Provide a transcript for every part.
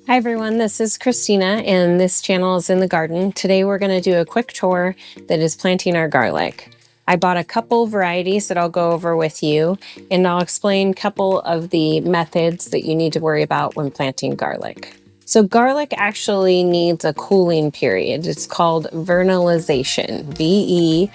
Hi everyone, this is Christina and this channel is In the Garden. Today we're going to do a quick tour that is planting our garlic. I bought a couple varieties that I'll go over with you, and I'll explain a couple of the methods that you need to worry about when planting garlic. So garlic actually needs a cooling period. It's called vernalization, vernalization.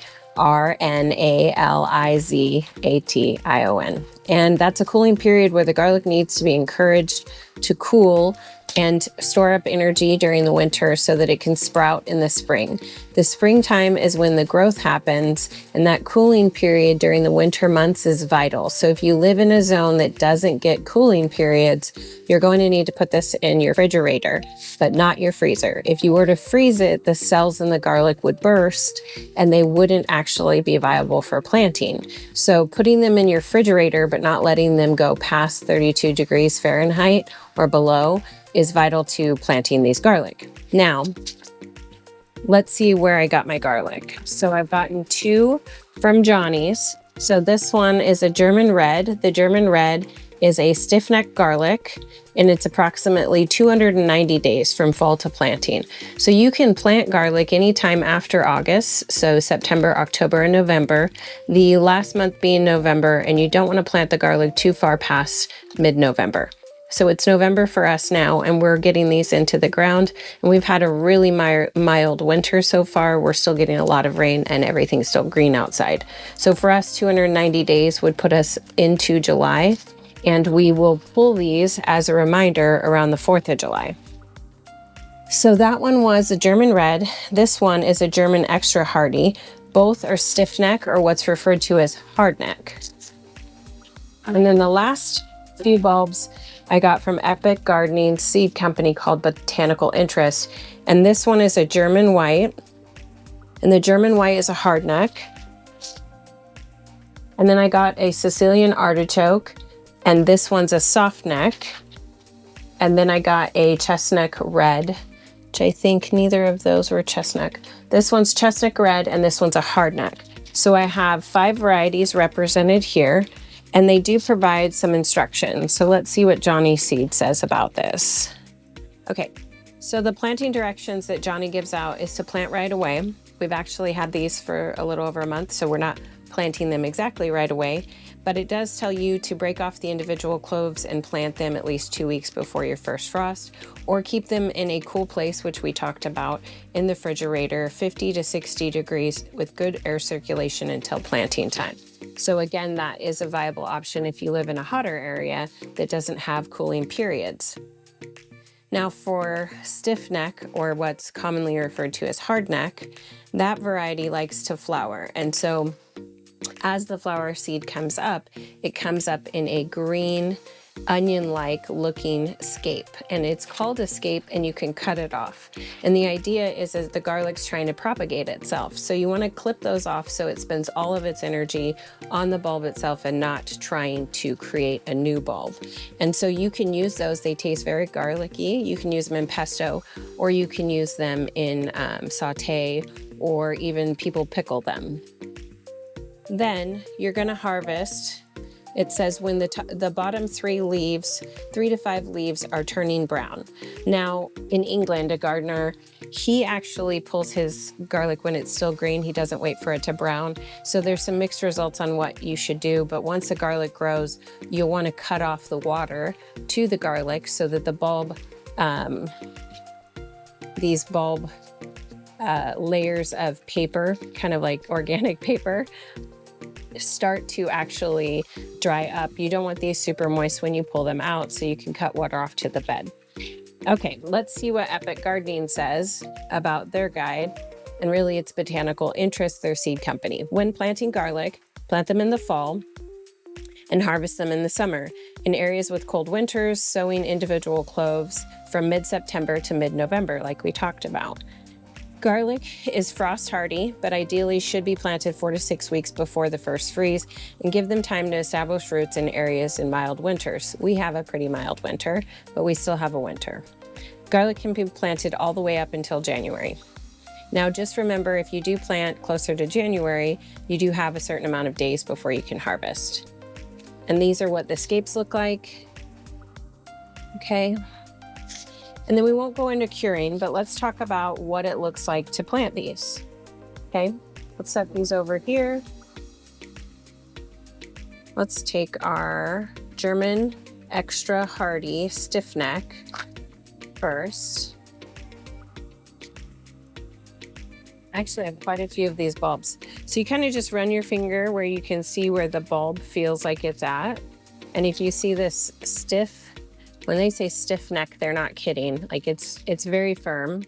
And that's a cooling period where the garlic needs to be encouraged to cool and store up energy during the winter so that it can sprout in the spring. The springtime is when the growth happens, and that cooling period during the winter months is vital. So if you live in a zone that doesn't get cooling periods, you're going to need to put this in your refrigerator, but not your freezer. If you were to freeze it, the cells in the garlic would burst and they wouldn't actually be viable for planting. So putting them in your refrigerator, but not letting them go past 32 degrees Fahrenheit or below is vital to planting these garlic. Now, let's see where I got my garlic. So I've gotten two from Johnny's. So this one is a German red. The German red is a stiff-necked garlic, and it's approximately 290 days from fall to planting. So you can plant garlic anytime after August, so September, October, and November, the last month being November, and you don't want to plant the garlic too far past mid-November. So it's November for us now, and we're getting these into the ground, and we've had a really mild winter so far. We're still getting a lot of rain and everything's still green outside. So for us, 290 days would put us into July, and we will pull these as a reminder around the 4th of July. So that one was a German red. This one is a German extra hardy. Both are stiff neck, or what's referred to as hard neck. And then the last few bulbs I got from Epic Gardening seed company called Botanical Interest. And this one is a German white. And the German white is a hard neck. And then I got a Sicilian artichoke. And this one's a soft neck. And then I got a chestnut red, which I think neither of those were chestnut. This one's chestnut red and this one's a hard neck. So I have 5 varieties represented here. And they do provide some instructions. So let's see what Johnny Seed says about this. Okay, so the planting directions that Johnny gives out is to plant right away. We've actually had these for a little over a month, so we're not planting them exactly right away, but it does tell you to break off the individual cloves and plant them at least 2 weeks before your first frost, or keep them in a cool place, which we talked about, in the refrigerator, 50 to 60 degrees with good air circulation until planting time. So again, that is a viable option if you live in a hotter area that doesn't have cooling periods. Now for stiff neck, or what's commonly referred to as hard neck, that variety likes to flower. And so as the flower seed comes up, it comes up in a green, onion-like looking scape, and it's called a scape, and you can cut it off. And the idea is that the garlic's trying to propagate itself. So you want to clip those off so it spends all of its energy on the bulb itself and not trying to create a new bulb. And so you can use those. They taste very garlicky. You can use them in pesto, or you can use them in saute, or even people pickle them. Then you're going to harvest. It says when the bottom 3 to 5 leaves are turning brown. Now, in England, a gardener, he actually pulls his garlic when it's still green. He doesn't wait for it to brown. So there's some mixed results on what you should do. But once the garlic grows, you'll want to cut off the water to the garlic so that the bulb, these bulb layers of paper, kind of like organic paper, start to actually dry up. You don't want these super moist when you pull them out, so you can cut water off to the bed. Okay, let's see what Epic Gardening says about their guide. And really, it's Botanical Interest, their seed company. When planting garlic, plant them in the fall and harvest them in the summer. In areas with cold winters, sowing individual cloves from mid-September to mid-November, like we talked about. Garlic is frost hardy, but ideally should be planted 4 to 6 weeks before the first freeze and give them time to establish roots in areas in mild winters. We have a pretty mild winter, but we still have a winter. Garlic can be planted all the way up until January. Now just remember, if you do plant closer to January, you do have a certain amount of days before you can harvest. And these are what the scapes look like. Okay. And then we won't go into curing, but let's talk about what it looks like to plant these. Okay, let's set these over here. Let's take our German extra hardy stiff neck first. Actually, I have quite a few of these bulbs. So you kind of just run your finger where you can see where the bulb feels like it's at. And if you see this stiff, when they say stiff neck, they're not kidding. Like it's very firm.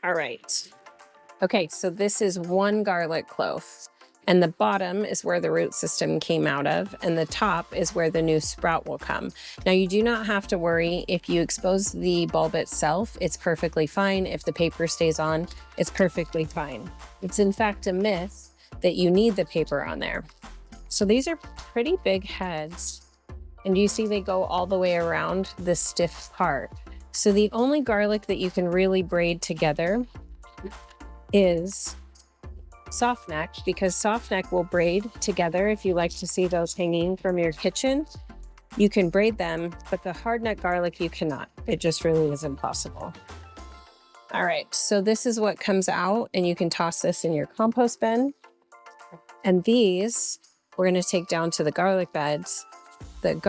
All right. Okay, so this is one garlic clove. And the bottom is where the root system came out of, and the top is where the new sprout will come. Now, you do not have to worry. If you expose the bulb itself, it's perfectly fine. If the paper stays on, it's perfectly fine. It's in fact a myth that you need the paper on there. So these are pretty big heads, and you see they go all the way around the stiff part. So the only garlic that you can really braid together is soft neck, because soft neck will braid together. If you like to see those hanging from your kitchen, you can braid them, but the hard neck garlic you cannot. It just really is impossible. All right, so this is what comes out, and you can toss this in your compost bin. And these we're going to take down to the garden beds, and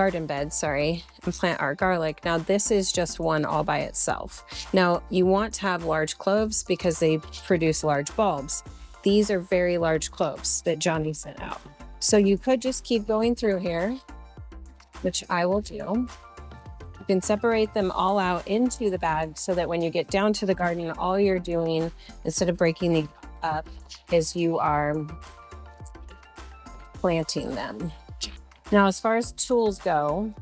plant our garlic. Now this is just one all by itself. Now you want to have large cloves because they produce large bulbs. These are very large cloves that Johnny sent out. So you could just keep going through here, which I will do. You can separate them all out into the bag so that when you get down to the garden, all you're doing, instead of breaking these up, is you are planting them. Now, as far as tools go,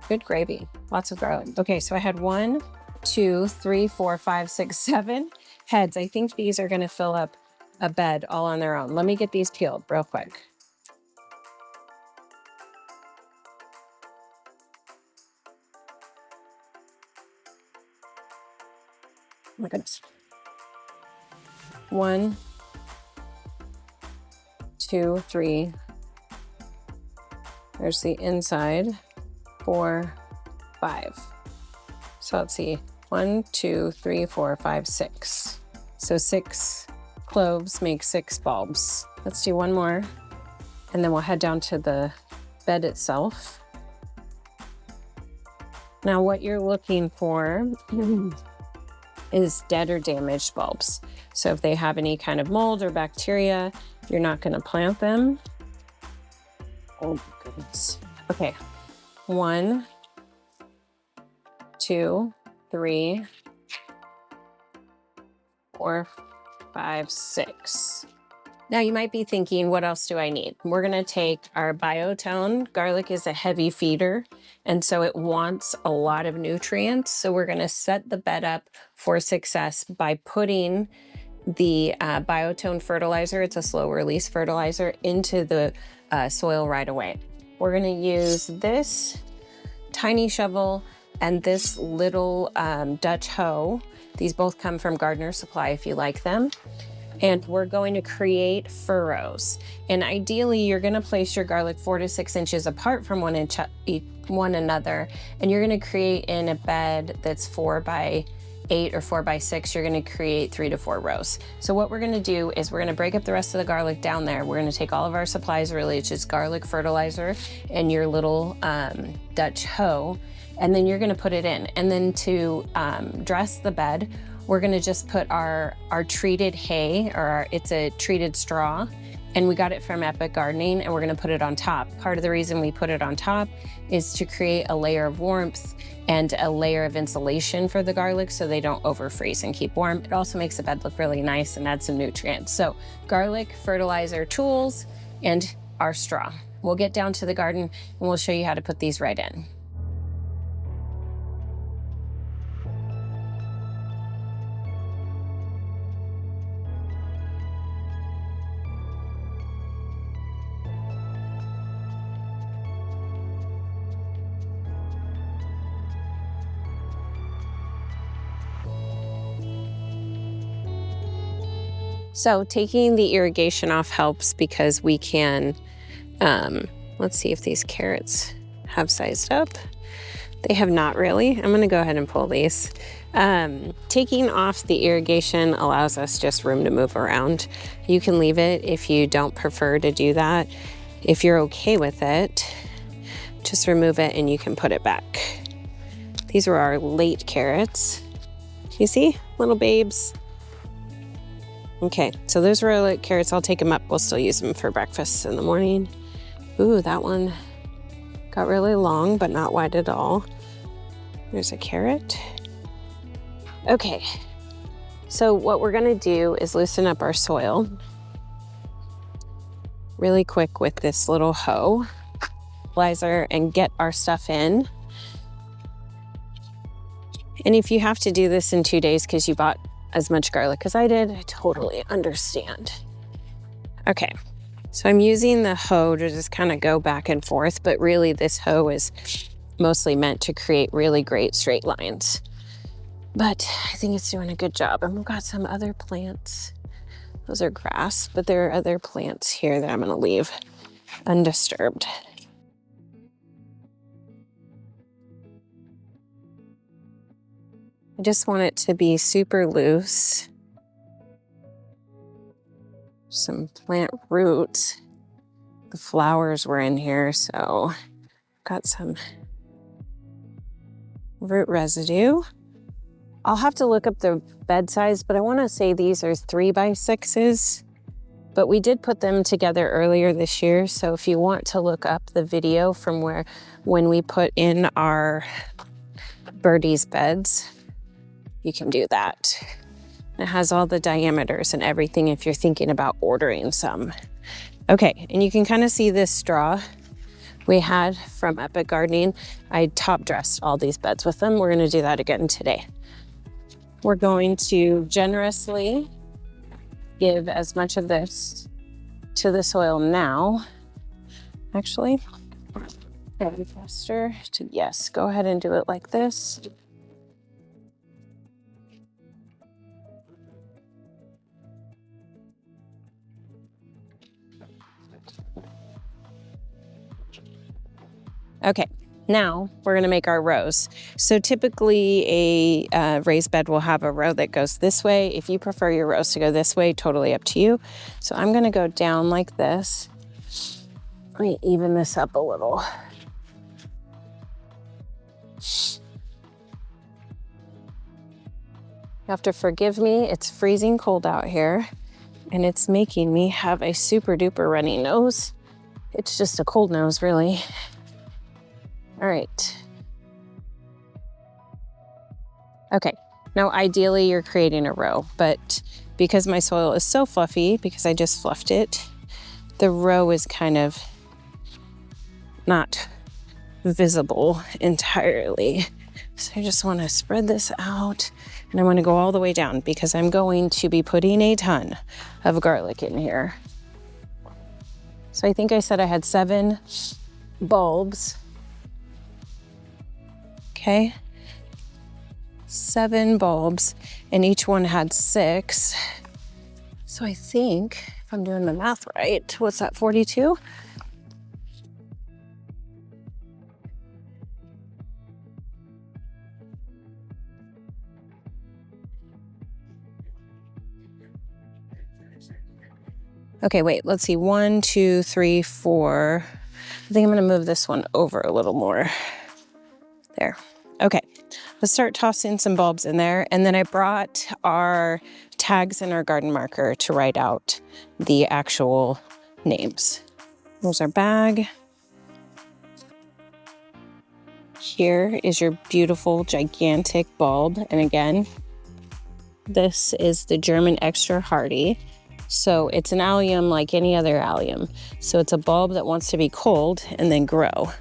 good gravy, lots of garlic. Okay, so I had 1, 2, 3, 4, 5, 6, 7 heads. I think these are going to fill up a bed all on their own. Let me get these peeled real quick. Oh my goodness. 1, 2, 3. There's the inside. 4, 5. So let's see. 1, 2, 3, 4, 5, 6. So 6 cloves make 6 bulbs. Let's do one more, and then we'll head down to the bed itself. Now what you're looking for is dead or damaged bulbs. So if they have any kind of mold or bacteria, you're not going to plant them. Oh my goodness. Okay. 1, 2, 3, 4, 5, 6. Now you might be thinking, what else do I need? We're gonna take our biotone. Garlic is a heavy feeder, and so it wants a lot of nutrients. So we're gonna set the bed up for success by putting the biotone fertilizer, it's a slow release fertilizer, into the soil right away. We're gonna use this tiny shovel and this little Dutch hoe. These both come from Gardener Supply if you like them. And we're going to create furrows. And ideally, you're gonna place your garlic 4 to 6 inches apart from one another. And you're gonna create in a bed that's 4 by 8 or 4 by 6, you're gonna create 3 to 4 rows. So what we're gonna do is we're gonna break up the rest of the garlic down there. We're gonna take all of our supplies, really, it's just garlic fertilizer and your little Dutch hoe, and then you're gonna put it in. And then to dress the bed, we're gonna just put our treated hay, or it's a treated straw, and we got it from Epic Gardening, and we're gonna put it on top. Part of the reason we put it on top is to create a layer of warmth and a layer of insulation for the garlic so they don't overfreeze and keep warm. It also makes the bed look really nice and add some nutrients. So garlic, fertilizer, tools, and our straw. We'll get down to the garden and we'll show you how to put these right in. So taking the irrigation off helps because we can Let's see if these carrots have sized up. They have not really. I'm gonna go ahead and pull these. Taking off the irrigation allows us just room to move around. You can leave it if you don't prefer to do that. If you're okay with it, just remove it and you can put it back. These were our late carrots. You see, little babes. Okay, so those were our late carrots. I'll take them up. We'll still use them for breakfast in the morning. Ooh, that one got really long, but not wide at all. There's a carrot. Okay, so what we're gonna do is loosen up our soil really quick with this little hoe, and get our stuff in. And if you have to do this in 2 days because you bought as much garlic as I did, I totally understand. Okay. So I'm using the hoe to just kind of go back and forth, but really this hoe is mostly meant to create really great straight lines. But I think it's doing a good job. And we've got some other plants. Those are grass, but there are other plants here that I'm gonna leave undisturbed. I just want it to be super loose. Some plant roots. The flowers were in here, so got some root residue. I'll have to look up the bed size, but I want to say these are 3x6s, but we did put them together earlier this year. So if you want to look up the video from when we put in our birdies beds, you can do that. It has all the diameters and everything if you're thinking about ordering some. Okay, and you can kind of see this straw we had from Epic Gardening. I top dressed all these beds with them. We're gonna do that again today. We're going to generously give as much of this to the soil now. Actually, faster to, yes, go ahead and do it like this. Okay, now we're gonna make our rows. So typically a raised bed will have a row that goes this way. If you prefer your rows to go this way, totally up to you. So I'm gonna go down like this. Let me even this up a little. You have to forgive me, it's freezing cold out here and it's making me have a super duper runny nose. It's just a cold nose, really. All right. Okay, now ideally you're creating a row, but because my soil is so fluffy, because I just fluffed it, the row is kind of not visible entirely. So I just want to spread this out and I want to go all the way down because I'm going to be putting a ton of garlic in here. So I think I said I had 7 bulbs. Okay, 7 bulbs, and each one had 6. So I think, if I'm doing the math right, what's that, 42? Okay, wait, let's see, 1, 2, 3, 4. I think I'm gonna move this one over a little more. There. Okay, let's start tossing some bulbs in there. And then I brought our tags and our garden marker to write out the actual names. There's our bag. Here is your beautiful, gigantic bulb. And again, this is the German Extra Hardy. So it's an allium like any other allium. So it's a bulb that wants to be cold and then grow.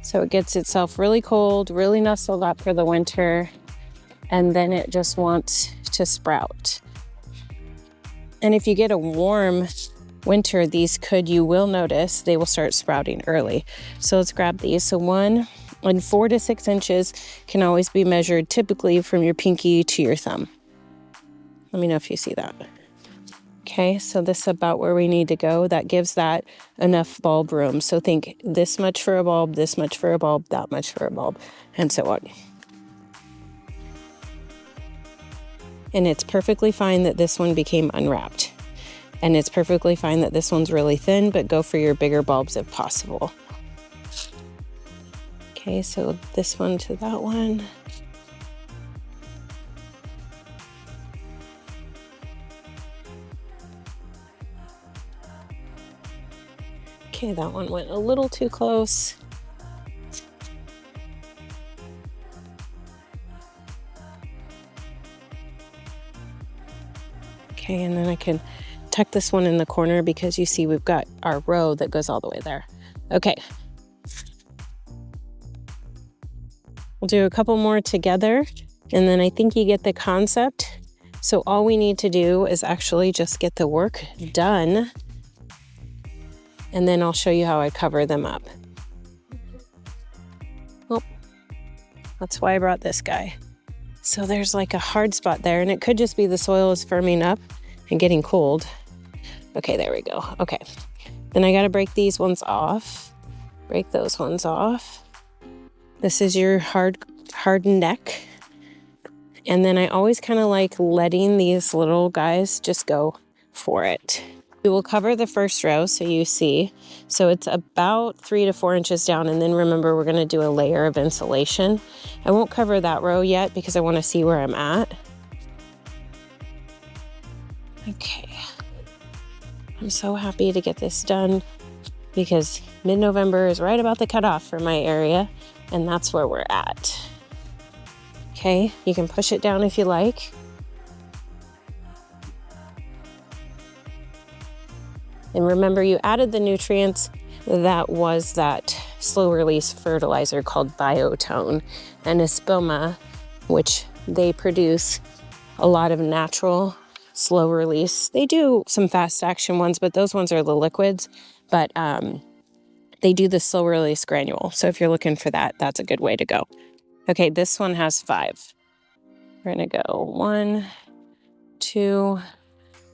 So it gets itself really cold, really nestled up for the winter, and then it just wants to sprout. And if you get a warm winter, you will notice they will start sprouting early. So let's grab these. So 1 and 4 to 6 inches can always be measured typically from your pinky to your thumb. Let me know if you see that. Okay, so this is about where we need to go. That gives that enough bulb room. So think this much for a bulb, this much for a bulb, that much for a bulb, and so on. And it's perfectly fine that this one became unwrapped. And it's perfectly fine that this one's really thin, but go for your bigger bulbs if possible. Okay, so this one to that one. Okay, that one went a little too close. Okay, and then I can tuck this one in the corner because you see we've got our row that goes all the way there. Okay. We'll do a couple more together, and then I think you get the concept. So all we need to do is actually just get the work done, and then I'll show you how I cover them up. Oh, that's why I brought this guy. So there's like a hard spot there, and it could just be the soil is firming up and getting cold. Okay, there we go. Okay, then I gotta break these ones off. Break those ones off. This is your hard neck. And then I always kind of like letting these little guys just go for it. We will cover the first row so you see. So it's about 3 to 4 inches down, and then remember we're gonna do a layer of insulation. I won't cover that row yet because I wanna see where I'm at. Okay. I'm so happy to get this done because mid-November is right about the cutoff for my area, and that's where we're at. Okay, you can push it down if you like. And remember, you added the nutrients. That was that slow release fertilizer called Biotone and Espoma, which they produce a lot of natural slow release. They do some fast action ones, but those ones are the liquids. But they do the slow release granule. So if you're looking for that, that's a good way to go. Okay, this one has 5. We're gonna go 1, 2,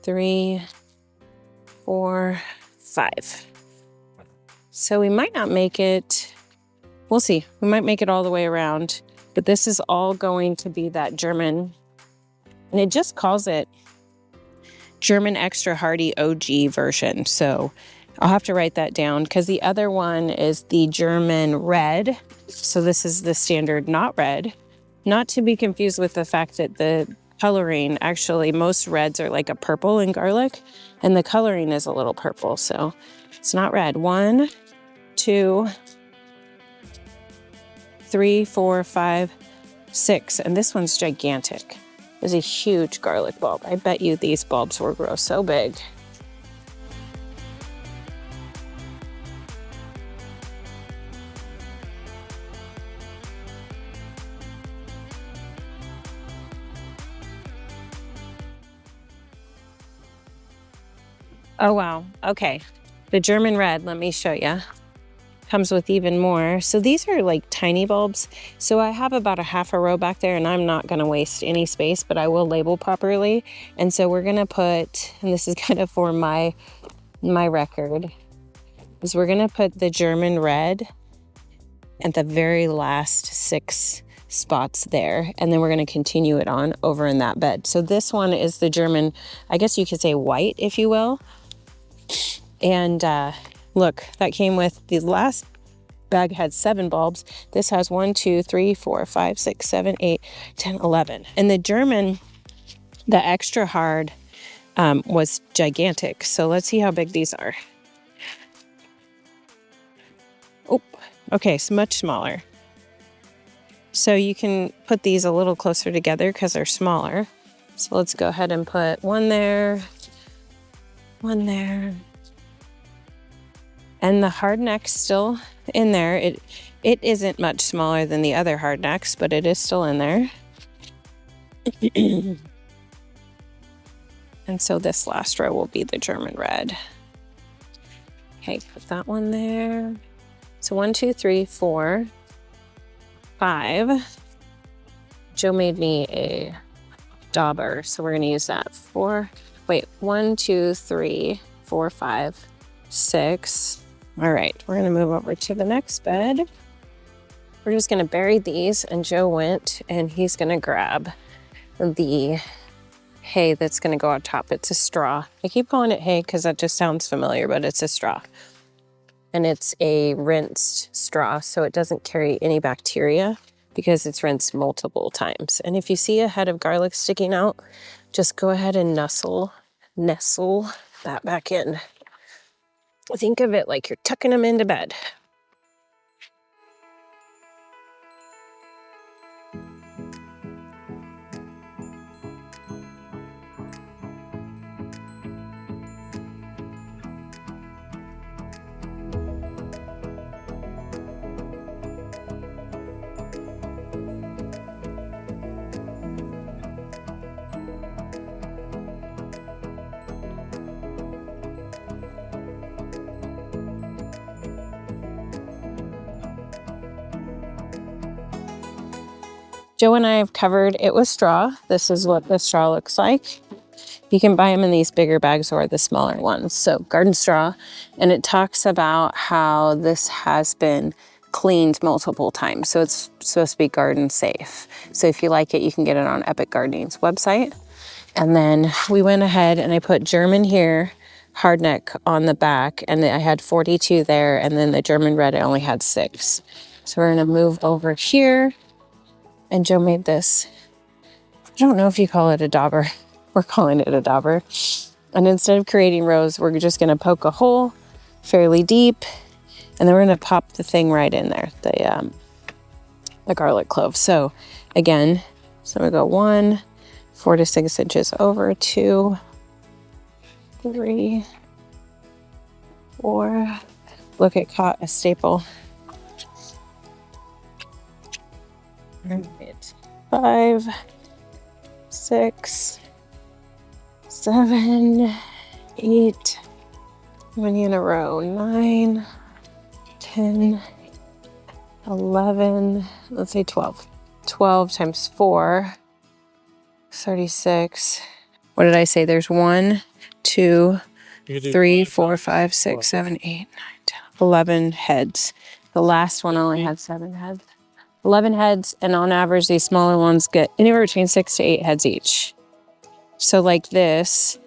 3, 4, 5. So we might not make it, we'll see. We might make it all the way around, but this is all going to be that German, and it just calls it German Extra Hardy OG version. So I'll have to write that down because the other one is the German Red. So this is the standard not red, not to be confused with the fact that the coloring, actually most reds are like a purple in garlic, and the coloring is a little purple. So it's not red. 1, 2, 3, 4, 5, 6. And this one's gigantic. It's a huge garlic bulb. I bet you these bulbs will grow so big. Oh, wow. Okay. The German Red, let me show you. Comes with even more. So these are like tiny bulbs. So I have about a half a row back there, and I'm not going to waste any space, but I will label properly. And so we're going to put, and this is kind of for my record, is we're going to put the German Red at the very last 6 spots there, and then we're going to continue it on over in that bed. So this one is the German, I guess you could say white, if you will. And look, that came with the last bag had 7 bulbs. This has 1, 2, 3, 4, 5, 6, 7, 8, 10, 11. And the German, the extra hard, was gigantic. So let's see how big these are. Oh, okay, so much smaller. So you can put these a little closer together because they're smaller. So let's go ahead and put 1 there, 1 there. And the hard neck's still in there. It isn't much smaller than the other hard necks, but it is still in there. And so this last row will be the German Red. Okay, put that one there. So 1, 2, 3, 4, 5. Joe made me a dauber. So we're gonna use that. 1, 2, 3, 4, 5, 6. All right, we're gonna move over to the next bed. We're just gonna bury these, and Joe went and he's gonna grab the hay that's gonna go on top. It's a straw. I keep calling it hay because that just sounds familiar, but it's a straw. And it's a rinsed straw, so it doesn't carry any bacteria because it's rinsed multiple times. And if you see a head of garlic sticking out, just go ahead and nestle that back in. Think of it like you're tucking them into bed. Joe and I have covered it with straw. This is what the straw looks like. You can buy them in these bigger bags or the smaller ones. So garden straw, and it talks about how this has been cleaned multiple times. So it's supposed to be garden safe. So if you like it, you can get it on Epic Gardening's website. And then we went ahead and I put German here, hardneck on the back, and I had 42 there, and then the German red, I only had 6. So we're gonna move over here. And Joe made this. I don't know if you call it a dauber. We're calling it a dauber. And instead of creating rows, we're just gonna poke a hole fairly deep, and then we're gonna pop the thing right in there, the garlic clove. So again, so I'm gonna go 1, 4 to 6 inches over, 2, 3, 4. Look, it caught a staple. Right. 5, 6, 7, 8. How many in a row? 9, 10, 11. Let's say 12. 12 times 4, 36. What did I say? There's 1, 2, 3, 4, 5, 6, 7, 8, 9, 10, 11 heads. The last one only had 7 heads. 11 heads, and on average, these smaller ones get anywhere between 6 to 8 heads each. So like this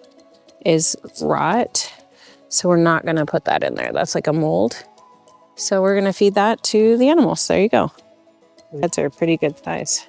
is rot, so we're not gonna put that in there. That's like a mold. So we're gonna feed that to the animals. There you go. Heads are pretty good size.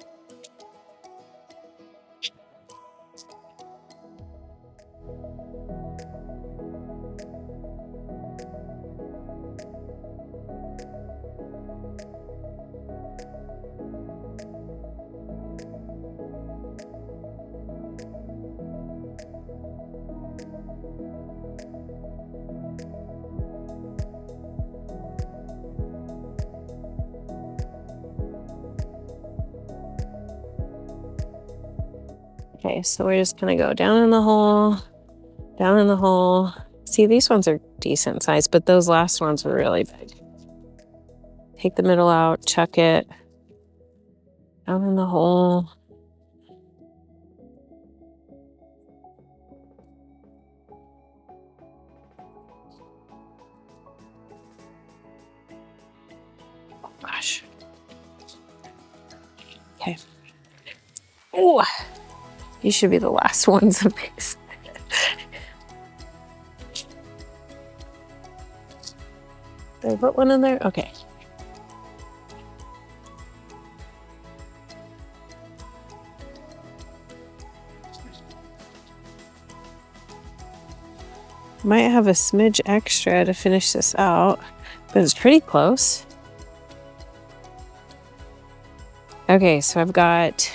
Okay, so we're just gonna go down in the hole, down in the hole. See, these ones are decent size, but those last ones were really big. Take the middle out, chuck it down in the hole. Oh gosh. Okay. Oh, these should be the last ones of these. Did I put one in there? Okay. Might have a smidge extra to finish this out, but it's pretty close. Okay, so I've got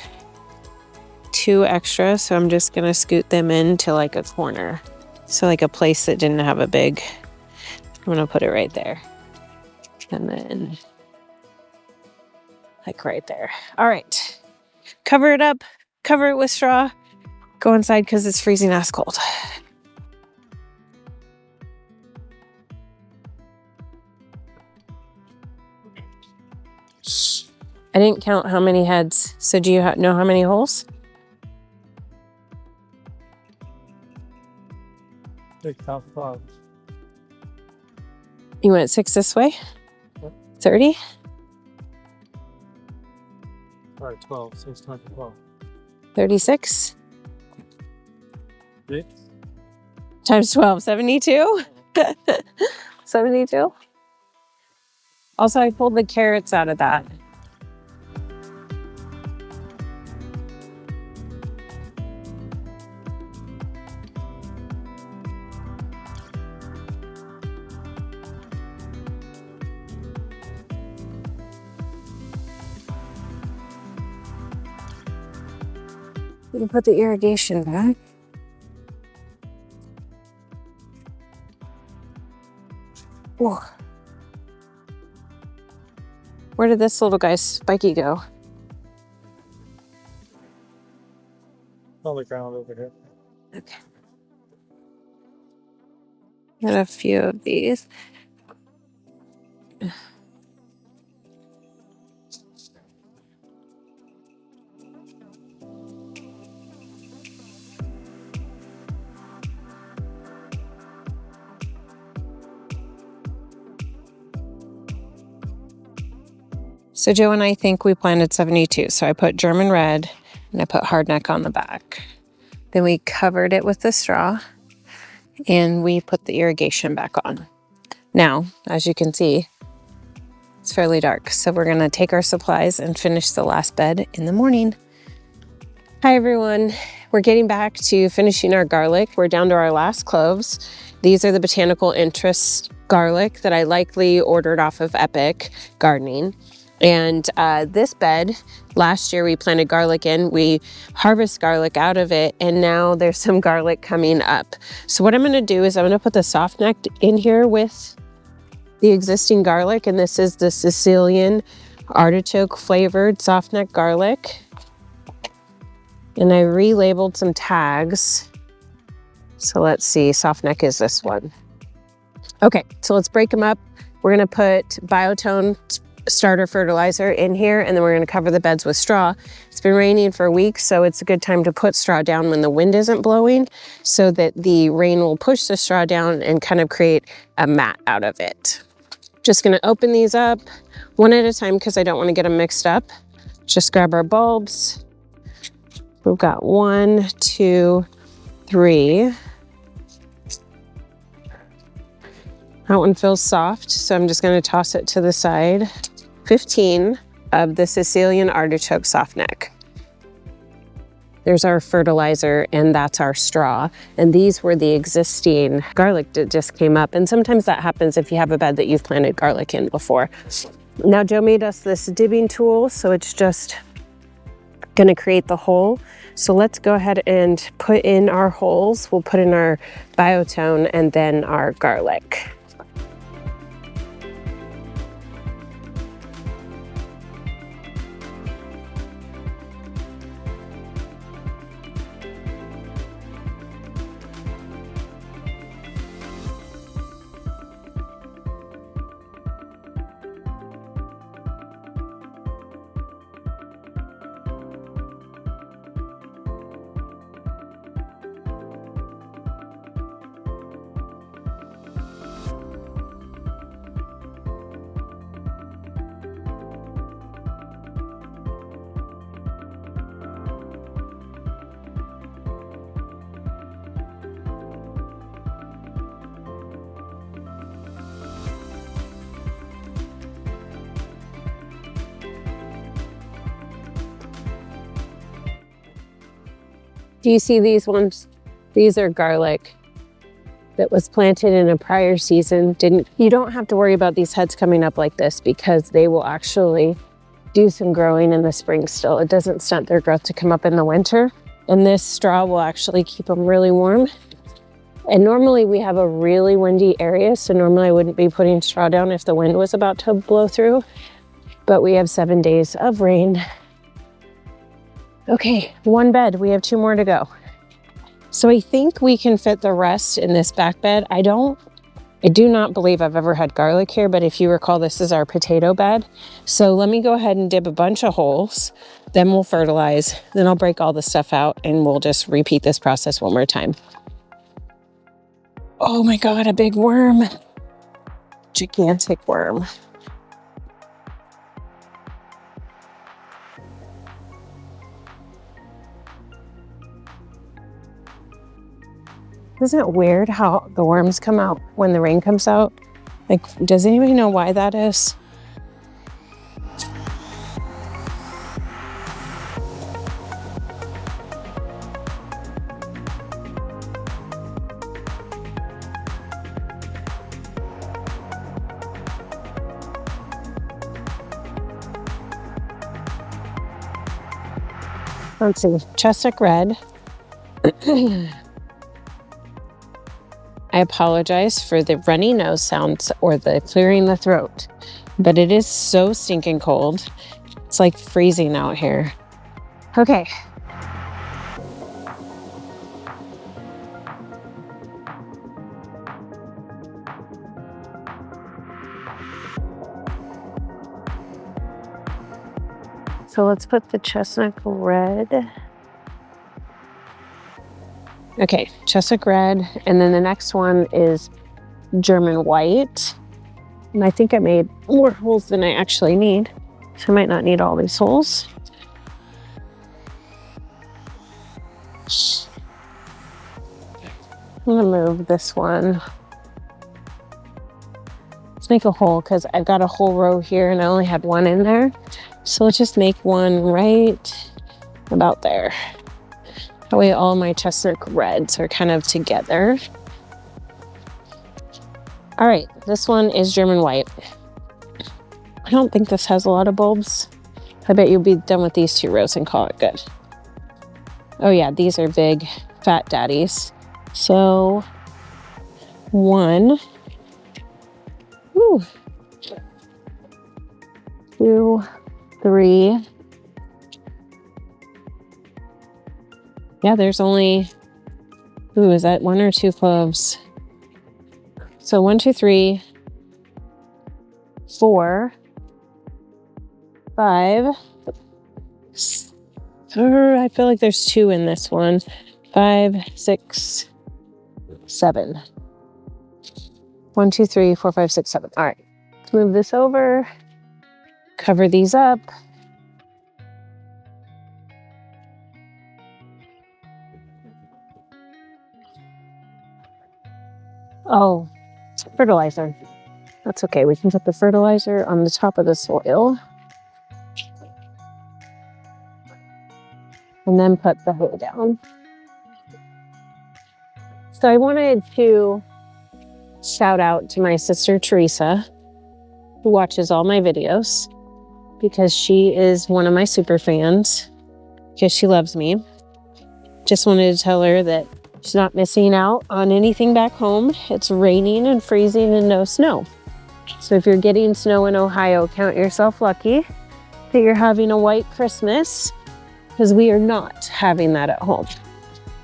2 extra, so I'm just gonna scoot them into like a corner. So like a place that didn't have a big, I'm gonna put it right there. And then like right there. All right, cover it up, cover it with straw, go inside because it's freezing ass cold. I didn't count how many heads. So do you know how many holes? 6 times 12. You went 6 this way? Yep. 30? All right, 12. 6 times 12. 36? 6. Times 12, 72? 72? Also, I pulled the carrots out of that. We can put the irrigation back. Whoa. Where did this little guy Spiky go? On the ground over here. Okay. Got a few of these. So Joe and I think we planted 72. So I put German red and I put hardneck on the back. Then we covered it with the straw and we put the irrigation back on. Now, as you can see, it's fairly dark. So we're gonna take our supplies and finish the last bed in the morning. Hi everyone. We're getting back to finishing our garlic. We're down to our last cloves. These are the botanical interest garlic that I likely ordered off of Epic Gardening. And this bed, last year we planted garlic in, we harvest garlic out of it, and now there's some garlic coming up. So what I'm gonna do is I'm gonna put the soft neck in here with the existing garlic, and this is the Sicilian artichoke flavored soft neck garlic. And I relabeled some tags. So let's see, soft neck is this one. Okay, so let's break them up. We're gonna put Biotone starter fertilizer in here, and then we're gonna cover the beds with straw. It's been raining for a week, so it's a good time to put straw down when the wind isn't blowing so that the rain will push the straw down and kind of create a mat out of it. Just gonna open these up one at a time because I don't wanna get them mixed up. Just grab our bulbs. We've got 1, 2, 3. That one feels soft, so I'm just gonna toss it to the side. 15 of the Sicilian artichoke soft neck. There's our fertilizer, and that's our straw. And these were the existing garlic that just came up. And sometimes that happens if you have a bed that you've planted garlic in before. Now Joe made us this dibbing tool, so it's just gonna create the hole. So let's go ahead and put in our holes. We'll put in our Biotone and then our garlic. Do you see these ones? These are garlic that was planted in a prior season. You don't have to worry about these heads coming up like this because they will actually do some growing in the spring still. It doesn't stunt their growth to come up in the winter. And this straw will actually keep them really warm. And normally we have a really windy area, so normally I wouldn't be putting straw down if the wind was about to blow through. But we have 7 days of rain. Okay, one bed, we have 2 more to go. So I think we can fit the rest in this back bed. I do not believe I've ever had garlic here, but if you recall, this is our potato bed. So let me go ahead and dip a bunch of holes, then we'll fertilize, then I'll break all the stuff out and we'll just repeat this process one more time. Oh my God, a big worm. Gigantic worm. Isn't it weird how the worms come out when the rain comes out? Like, does anybody know why that is? Let's see, chestnut red. I apologize for the runny nose sounds or the clearing the throat, but it is so stinking cold. It's like freezing out here. Okay. So let's put the chestnut red. Okay, chestnut red. And then the next one is German white. And I think I made more holes than I actually need. So I might not need all these holes. I'm gonna move this one. Let's make a hole because I've got a whole row here and I only had one in there. So let's just make one right about there. That way all my chestnut reds are kind of together. All right, this one is German white. I don't think this has a lot of bulbs. I bet you'll be done with these 2 rows and call it good. Oh yeah, these are big fat daddies. So 1, 2, 3. Yeah, there's only, is that 1 or 2 cloves? So 1, 2, 3, 4, 5. I feel like there's 2 in this one. 5, 6, 7. 1, 2, 3, 4, 5, 6, 7. All right, let's move this over. Cover these up. Oh, fertilizer. That's okay. We can put the fertilizer on the top of the soil. And then put the hay down. So I wanted to shout out to my sister Teresa, who watches all my videos, because she is one of my super fans, because she loves me. Just wanted to tell her that she's not missing out on anything back home. It's raining and freezing and no snow. So if you're getting snow in Ohio, count yourself lucky that you're having a white Christmas, because we are not having that at home.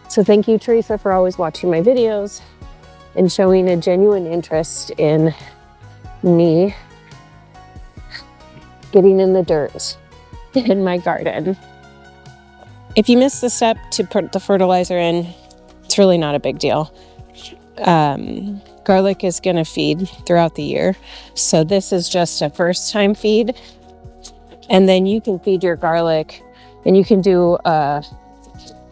So thank you, Teresa, for always watching my videos and showing a genuine interest in me getting in the dirt in my garden. If you miss the step to put the fertilizer in, it's really not a big deal. Garlic is going to feed throughout the year. So this is just a first time feed. And then you can feed your garlic, and you can do, I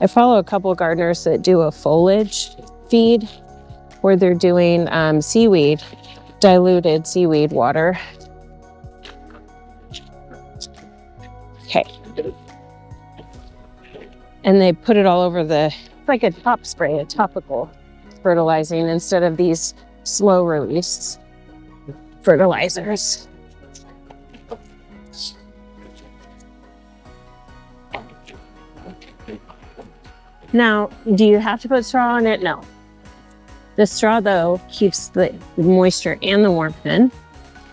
follow a couple of gardeners that do a foliage feed where they're doing seaweed, diluted seaweed water. Okay. And they put it all over it's like a top spray, a topical fertilizing instead of these slow release fertilizers. Now, do you have to put straw on it? No. The straw, though, keeps the moisture and the warmth in.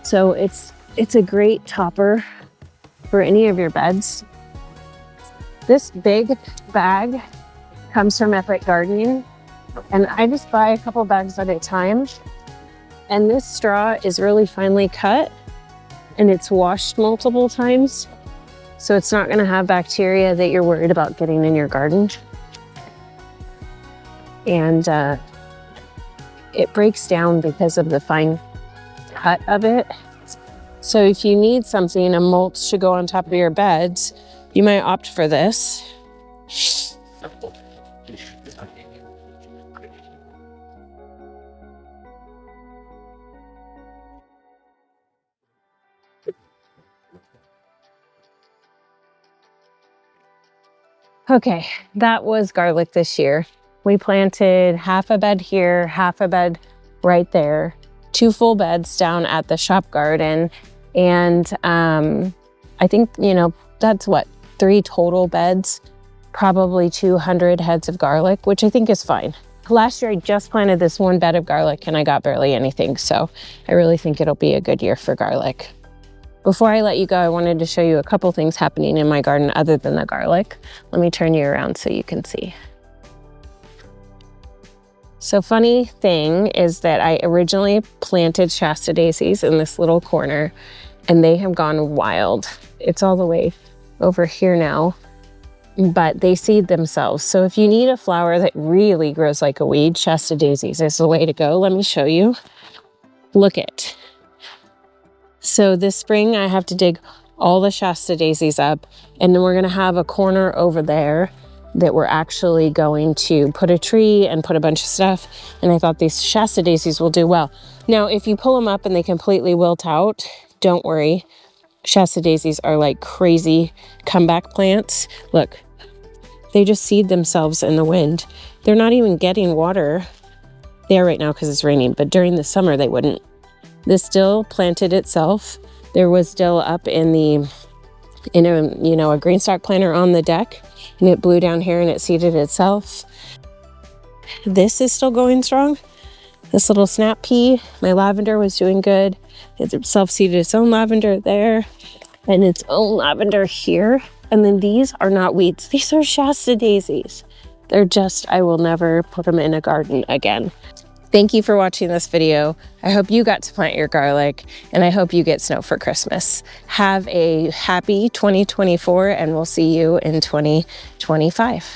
So it's a great topper for any of your beds. This big bag comes from Epic Gardening, and I just buy a couple bags at a time. And this straw is really finely cut, and it's washed multiple times. So it's not gonna have bacteria that you're worried about getting in your garden. And it breaks down because of the fine cut of it. So if you need something, a mulch to go on top of your beds, you might opt for this. Okay, that was garlic this year. We planted half a bed here, half a bed right there, 2 full beds down at the shop garden. And I think, you know, that's what, 3 total beds, probably 200 heads of garlic, which I think is fine. Last year, I just planted this 1 bed of garlic and I got barely anything. So I really think it'll be a good year for garlic. Before I let you go, I wanted to show you a couple things happening in my garden other than the garlic. Let me turn you around so you can see. So funny thing is that I originally planted Shasta daisies in this little corner and they have gone wild. It's all the way over here now, but they seed themselves. So if you need a flower that really grows like a weed, Shasta daisies is the way to go. Let me show you. Look it. So this spring I have to dig all the Shasta daisies up, and then we're gonna have a corner over there that we're actually going to put a tree and put a bunch of stuff. And I thought these Shasta daisies will do well. Now, if you pull them up and they completely wilt out, don't worry. Shasta daisies are like crazy comeback plants. Look, they just seed themselves in the wind. They're not even getting water. They are right now because it's raining, but during the summer they wouldn't. This dill planted itself. There was dill up in a green stalk planter on the deck, and it blew down here and it seeded itself. This is still going strong. This little snap pea, my lavender was doing good. It self-seeded its own lavender there and its own lavender here. And then these are not weeds. These are Shasta daisies. They're just, I will never put them in a garden again. Thank you for watching this video. I hope you got to plant your garlic and I hope you get snow for Christmas. Have a happy 2024 and we'll see you in 2025.